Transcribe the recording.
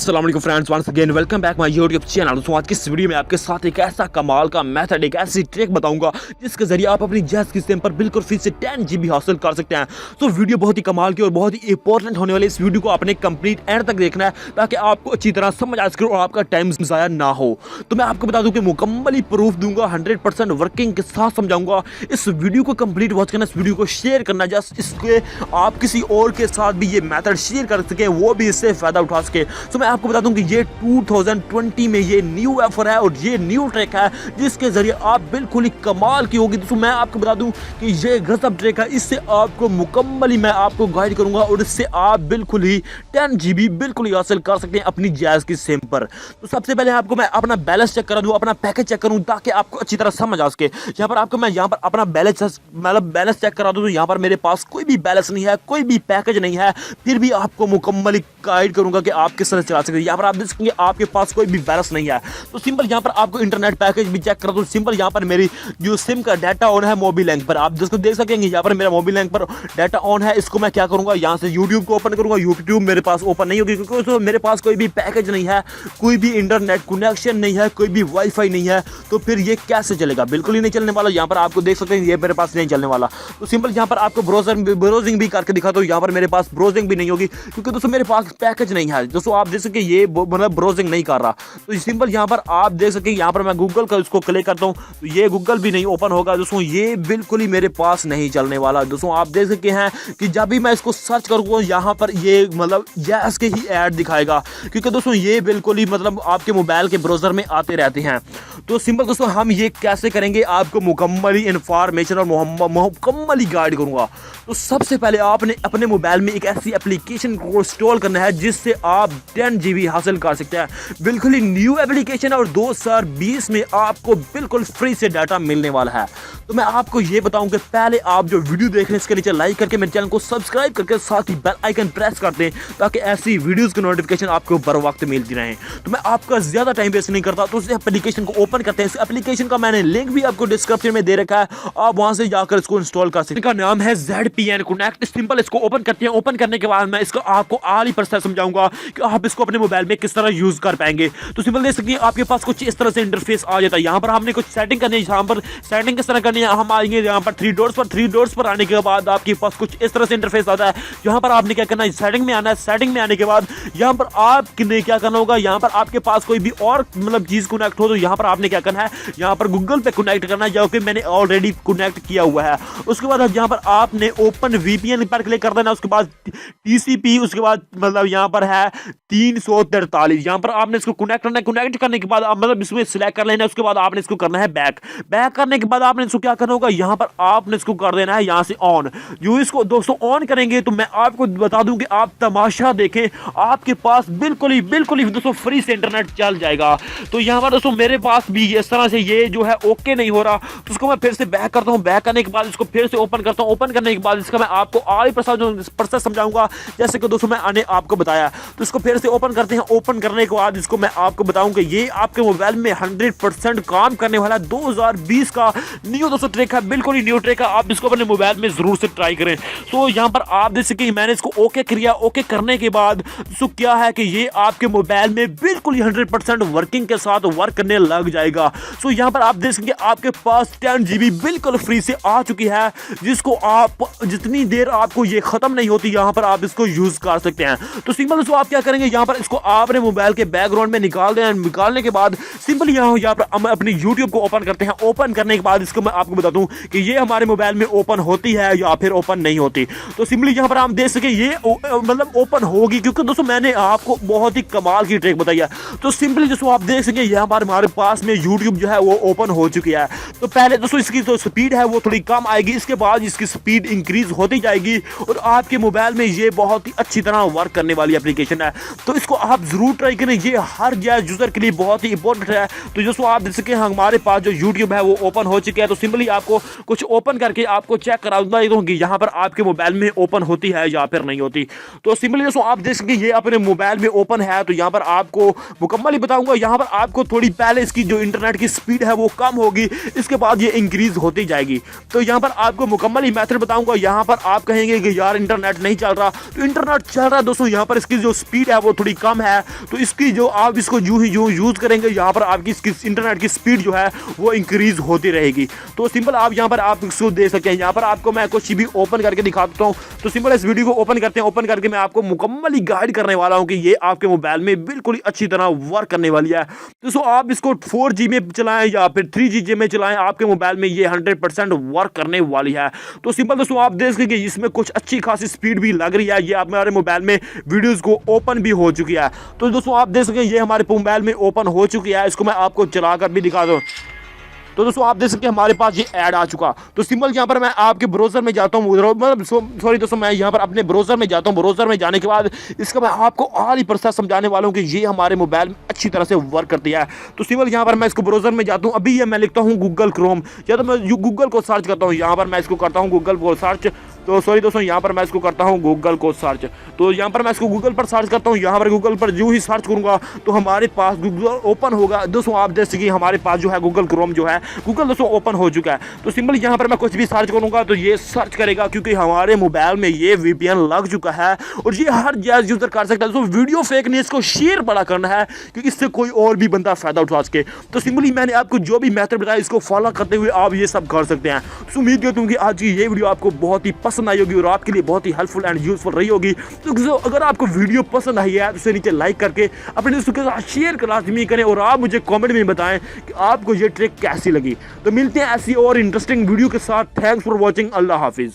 अस्सलाम वालेकुम friends, once again welcome back my YouTube channel. दोस्तों आज की इस वीडियो में आपके साथ एक ऐसा कमाल का मेथड, एक ऐसी ट्रिक बताऊंगा जिसके जरिए आप अपनी जैज़ की सिम पर बिल्कुल फ्री से 10 GB हासिल कर सकते हैं। तो वीडियो बहुत ही कमाल की और बहुत ही इंपॉर्टेंट होने वाली इस वीडियो को आपने कंप्लीट एंड तक देखना है ताकि आपको अच्छी तरह समझ आ सके और आपका टाइम ज़ाया ना हो। तो मैं आपको बता दूं कि मुकम्मली प्रूफ दूंगा, 100% वर्किंग के साथ समझाऊंगा। इस वीडियो को कंप्लीट वॉच करना, इस वीडियो को शेयर करना, जस्ट इसके आप किसी और के साथ भी ये मेथड शेयर कर सकें, वो भी इससे फ़ायदा उठा सके। तो मैं आपको बता दूं कि ये 2020 में ये न्यू ऑफर है और ये न्यू ट्रिक है जिसके जरिए आप बिल्कुल ही कमाल की होगी। दोस्तों मैं आपको बता दूं कि ये गजब ट्रिक है, इससे आपको मुकम्मली मैं आपको गाइड करूंगा और इससे आप बिल्कुल ही 10 GB बिल्कुल ही हासिल कर सकते हैं अपनी जैज़ की सिम पर। तो सबसे पहले आपको मैं अपना बैलेंस चेक करा दूं, अपना पैकेज चेक करूं ताकि आपको अच्छी तरह समझ आ सके। यहाँ पर आपको मैं यहाँ पर अपना बैलेंस चेक करा दूं तो यहाँ पर मेरे पास कोई भी बैलेंस नहीं है, कोई भी पैकेज नहीं है, फिर भी आपको मुकम्मली गाइड करूंगा कि आप किस तरह चला सकते हैं। यहाँ पर आप देख सकेंगे आपके पास कोई भी बैलेंस नहीं है तो सिंपल यहाँ पर आपको इंटरनेट पैकेज भी चेक करा दो। सिंपल यहाँ पर मेरी जो सिम का डाटा ऑन है मोबाइल लैंक पर, आप जिसको देख सकेंगे यहाँ पर मेरा मोबाइल लैंक पर डाटा ऑन है। इसको मैं क्या करूंगा, यहाँ से यूट्यूब को ओपन करूंगा। यूट्यूब मेरे पास ओपन नहीं होगी क्योंकि मेरे पास कोई भी पैकेज नहीं है, कोई भी इंटरनेट कनेक्शन नहीं है, कोई भी वाईफाई नहीं है, तो फिर ये कैसे चलेगा, बिल्कुल ही नहीं चलने वाला। यहाँ पर आपको देख सकते हैं ये मेरे पास नहीं चलने वाला। तो सिंपल यहाँ पर आपको ब्राउजिंग भी करके दिखा दो। यहाँ पर मेरे पास ब्राउजिंग भी नहीं होगी क्योंकि दोस्तों मेरे पास पैकेज नहीं है। दोस्तों आप देख सके ये मतलब ब्राउजिंग नहीं कर रहा, तो सिंपल यहाँ पर आप देख सके यहाँ पर मैं गूगल का इसको क्लिक करता हूँ तो ये गूगल भी नहीं ओपन होगा। दोस्तों ये बिल्कुल ही मेरे पास नहीं चलने वाला। दोस्तों आप देख सकते हैं कि जब भी मैं इसको सर्च करूँगा यहाँ पर ये मतलब जैज़ के ही ऐड दिखाएगा क्योंकि दोस्तों ये बिल्कुल ही मतलब आपके मोबाइल के ब्राउजर में आते रहते हैं। तो सिंपल दोस्तों हम ये कैसे करेंगे, आपको मुकम्मली इंफॉर्मेशन और मुकम्मली गाइड करूँगा। तो सबसे पहले आपने अपने मोबाइल में एक ऐसी एप्लीकेशन को इंस्टॉल करना है जिससे आप 10 GB हासिल कर सकते हैं। बिल्कुल ही न्यू एप्लीकेशन और 2020 में आपको बिल्कुल फ्री से डाटा मिलने वाला है। तो मैं आपको ये बताऊं कि पहले आप जो वीडियो देख रहे हैं इसके नीचे लाइक करके मेरे चैनल को सब्सक्राइब करके साथ ही बेल आइकन प्रेस कर दें ताकि ऐसी वीडियोस की नोटिफिकेशन आपको बर वक्त मिलती रहे। तो मैं आपका ज्यादा टाइम वेस्ट नहीं करता, तो इस एप्लीकेशन को ओपन करते हैं। इस एप्लीकेशन का मैंने लिंक भी आपको डिस्क्रिप्शन में दे रखा है, आप वहां से जाकर इसको इंस्टॉल कर सकते हैं। इसका नाम है ZPN Connect। सिंपल इसको ओपन करते हैं। ओपन करने के बाद मैं इसको आपको आली प्रोसेस समझाऊंगा कि आप इसको अपने मोबाइल में किस तरह यूज कर पाएंगे। तो सिंपल देख सकते हैं आपके पास कुछ इस तरह से इंटरफेस आ जाता है। यहाँ पर हमने कुछ सेटिंग करनी है। यहाँ पर सेटिंग किस तरह करनी है, हम आएंगे यहाँ पर थ्री डॉट्स पर आने के बाद आपके पास कुछ इस तरह से इंटरफेस आता है। यहाँ पर आपने क्या करना है, सेटिंग में आना है। सेटिंग में आने के बाद यहाँ पर आपने क्या करना होगा, यहाँ पर आपके पास कोई भी और मतलब चीज कनेक्ट हो तो यहाँ पर आपने क्या करना है, यहाँ पर गूगल पे कनेक्ट करना है जो कि मैंने ऑलरेडी कनेक्ट किया हुआ है। उसके बाद यहाँ पर आपने ओपन VPN पर क्लिक कर देना। उसके बाद TCP, उसके बाद मतलब यहाँ पर है 343, यहाँ पर आपने इसको कनेक्ट करना है। कनेक्ट करने के बाद मतलब इसमें सिलेक्ट कर लेना है। उसके बाद आपने इसको करना है बैक करने के बाद आपने इसको क्या करना होगा, यहाँ पर आपने इसको कर देना है यहाँ से ऑन। जो इसको दोस्तों ऑन करेंगे तो मैं आपको बता दूं कि आप तमाशा देखें, आपके पास बिल्कुल ही दोस्तों फ्री से इंटरनेट चल जाएगा। तो यहाँ पर दोस्तों मेरे पास भी इस तरह से ये जो है ओके नहीं हो रहा, तो उसको मैं फिर से बैक करता हूँ। बैक करने के बाद इसको फिर से ओपन करता हूँ। ओपन करने के बाद इसका मैं आपको आगे प्रोसेस समझाऊंगा जैसे कि दोस्तों मैंने आपको बताया। तो इसको फिर से ओपन करते हैं। ओपन करने के बाद इसको मैं आपको बताऊं कि ये आपके मोबाइल में 100% काम करने वाला 2020 का न्यू दोस्तों ट्रिक है, बिल्कुल ही न्यू ट्रिक है। आप इसको अपने मोबाइल में जरूर से ट्राई करें। तो यहाँ पर आप देख सकें मैंने इसको ओके किया। ओके करने के बाद दोस्तों क्या है कि ये आपके मोबाइल में बिल्कुल ही 100% वर्किंग के साथ वर्क करने लग जाएगा। सो यहाँ पर आप देख सकेंगे आपके पास 10 GB बिल्कुल फ्री से आ चुकी है, जिसको आप जितनी देर आपको ये खत्म नहीं होती यहाँ पर आप इसको यूज कर सकते हैं। तो सिंपल दोस्तों आप क्या करेंगे, यहाँ पर इसको आपने मोबाइल के बैकग्राउंड में निकाल दें। निकालने के बाद सिंपल यहाँ पर हम अपनी यूट्यूब को ओपन करते हैं। ओपन करने के बाद इसको मैं आपको बता दूं कि ये हमारे मोबाइल में ओपन होती है या फिर ओपन नहीं होती। तो सिंपली यहाँ पर हम देख सके ये मतलब ओपन होगी क्योंकि दोस्तों मैंने आपको बहुत ही कमाल की ट्रिक बताई है। तो सिंपली दोस्तों आप देख सके यहाँ पर हमारे पास में यूट्यूब जो है वो ओपन हो चुकी है। तो पहले दोस्तों इसकी जो स्पीड है वो थोड़ी कम आएगी, इसके बाद इसकी स्पीड इंक्रीज होती जाएगी और आपके मोबाइल में ये बहुत ही अच्छी तरह वर्क करने वाली एप्लीकेशन है। तो इसको आप जरूर ट्राई करें, ये हर जैज़ यूजर के लिए बहुत ही इंपॉर्टेंट है। तो दोस्तों आप देख सके हमारे पास जो यूट्यूब है वो ओपन हो चुका है। तो सिंपली आपको कुछ ओपन करके आपको चेक करा दूंगा कि यहाँ पर आपके मोबाइल में ओपन होती है या फिर नहीं होती। तो सिंपली दोस्तों आप देख सके ये अपने मोबाइल में ओपन है। तो यहाँ पर आपको मुकम्मल ही बताऊंगा, यहाँ पर आपको थोड़ी पहले इसकी जो जो इंटरनेट की स्पीड है वो कम होगी, इसके बाद ये इंक्रीज होती जाएगी। तो यहाँ पर आपको मुकम्मल ही मेथड बताऊंगा। यहाँ पर आप कहेंगे कि यार इंटरनेट नहीं चल रहा, तो इंटरनेट चल रहा है दोस्तों। यहाँ पर इसकी जो स्पीड है वो थोड़ी कम है, तो इसकी जो आप इसको यूं ही यूज़ करेंगे, यहाँ पर आपकी इसकी इंटरनेट की स्पीड जो है वो इंक्रीज होती रहेगी। तो सिंपल आप यहाँ पर आप इसको देख सकते हैं। यहाँ पर आपको मैं कुछ भी ओपन करके दिखा देता हूँ। तो सिंपल इस वीडियो को ओपन करते हैं। ओपन करके मैं आपको मुकम्मल ही गाइड करने वाला हूँ कि ये आपके मोबाइल में बिल्कुल ही अच्छी तरह वर्क करने वाली है। दोस्तों आप इसको 4G में चलाएं या फिर 3G में चलाएं, आपके मोबाइल में ये 100% वर्क करने वाली है। तो सिंपल दोस्तों आप देख सकेंगे इसमें कुछ अच्छी खासी स्पीड भी लग रही है। ये हमारे मोबाइल में वीडियोस को ओपन भी हो चुकी है। तो दोस्तों आप देख सकें ये हमारे मोबाइल में ओपन हो चुकी है। इसको मैं आपको चलाकर भी दिखा दूं। तो दोस्तों आप देख सकते हैं हमारे पास ये ऐड आ चुका। तो सिंपल यहाँ पर मैं आपके ब्राउज़र में जाता हूँ, मतलब सॉरी दोस्तों, मैं यहाँ पर अपने ब्राउज़र में जाता हूँ। ब्राउज़र में जाने के बाद इसका मैं आपको और ही प्रोसेस समझाने वाला हूँ कि ये हमारे मोबाइल में अच्छी तरह से वर्क करती है। तो सिंपल यहाँ पर मैं इसको ब्राउज़र में जाता हूँ। अभी ये मैं लिखता हूँ गूगल क्रोम, या तो मैं गूगल को सर्च करता हूँ। यहाँ पर मैं इसको करता हूँ गूगल को सर्च। तो सॉरी दोस्तों, यहाँ पर मैं इसको करता हूँ गूगल को सर्च। तो यहाँ पर मैं इसको गूगल पर सर्च करता हूँ। यहाँ पर गूगल पर जो ही सर्च करूँगा तो हमारे पास गूगल ओपन होगा। दोस्तों आप देख सकें हमारे पास जो है गूगल क्रोम जो है गूगल दोस्तों ओपन हो चुका है। तो सिंपल यहाँ पर मैं कुछ भी सर्च करूँगा तो ये सर्च करेगा, क्योंकि हमारे मोबाइल में ये VPN लग चुका है और ये हर गैस यूज़र कर सकता है। दोस्तों वीडियो फेक न्यूज़ को शेयर बड़ा करना है, क्योंकि इससे कोई और भी बंदा फ़ायदा उठा सके। तो सिंपली मैंने आपको जो भी मेथड बताया इसको फॉलो करते हुए आप ये सब कर सकते हैं। तो उम्मीद करता हूँ कि आज की ये वीडियो आपको बहुत ही पसंद आई होगी और आपके लिए बहुत ही हेल्पफुल एंड यूजफुल रही होगी। तो अगर आपको वीडियो पसंद आई है तो उसे नीचे लाइक करके अपने दोस्तों के साथ शेयर कर लाजमी करें और आप मुझे कमेंट में बताएं कि आपको ये ट्रिक कैसी लगी। तो मिलते हैं ऐसी और इंटरेस्टिंग वीडियो के साथ। Thanks for watching. अल्लाह हाफिज़।